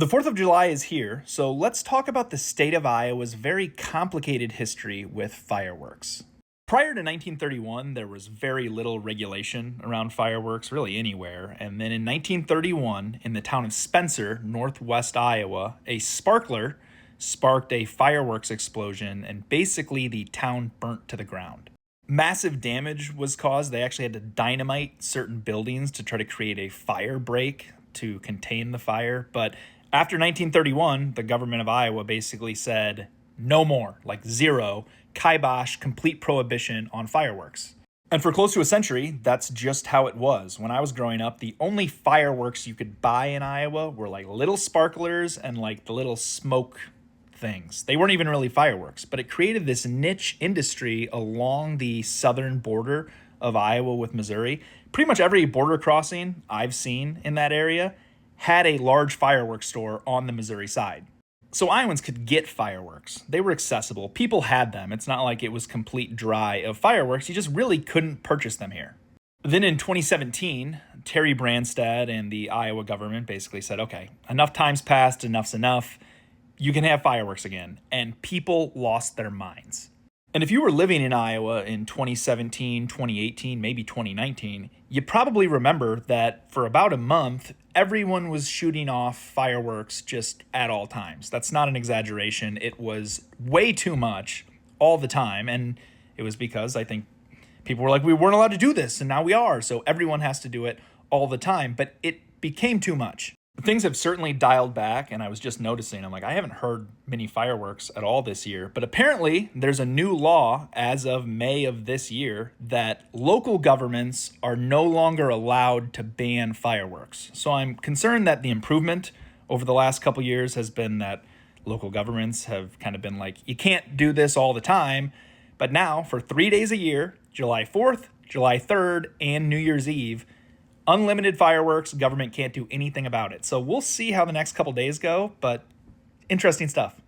The 4th of July is here, so let's talk about the state of Iowa's very complicated history with fireworks. Prior to 1931, there was very little regulation around fireworks, really anywhere, and then in 1931, in the town of Spencer, northwest Iowa, a sparkler sparked a fireworks explosion, and basically the town burnt to the ground. Massive damage was caused. They actually had to dynamite certain buildings to try to create a fire break to contain the fire, but after 1931, the government of Iowa basically said, no more, like zero, kibosh, complete prohibition on fireworks. And for close to a century, that's just how it was. When I was growing up, the only fireworks you could buy in Iowa were like little sparklers and like the little smoke things. They weren't even really fireworks, but it created this niche industry along the southern border of Iowa with Missouri. Pretty much every border crossing I've seen in that area had a large fireworks store on the Missouri side. So Iowans could get fireworks. They were accessible. People had them. It's not like it was complete dry of fireworks. You just really couldn't purchase them here. Then in 2017, Terry Branstad and the Iowa government basically said, okay, enough time's passed, enough's enough. You can have fireworks again. And people lost their minds. And if you were living in Iowa in 2017, 2018, maybe 2019, you probably remember that for about a month, everyone was shooting off fireworks just at all times. That's not an exaggeration. It was way too much all the time. And it was because I think people were like, we weren't allowed to do this, and now we are. So everyone has to do it all the time. But it became too much. Things have certainly dialed back, and I was just noticing, I'm like, I haven't heard many fireworks at all this year. But apparently, there's a new law as of May of this year that local governments are no longer allowed to ban fireworks. So I'm concerned that the improvement over the last couple years has been that local governments have kind of been like, you can't do this all the time. But now, for 3 days a year, July 4th, July 3rd, and New Year's Eve, unlimited fireworks, government can't do anything about it. So we'll see how the next couple days go, but interesting stuff.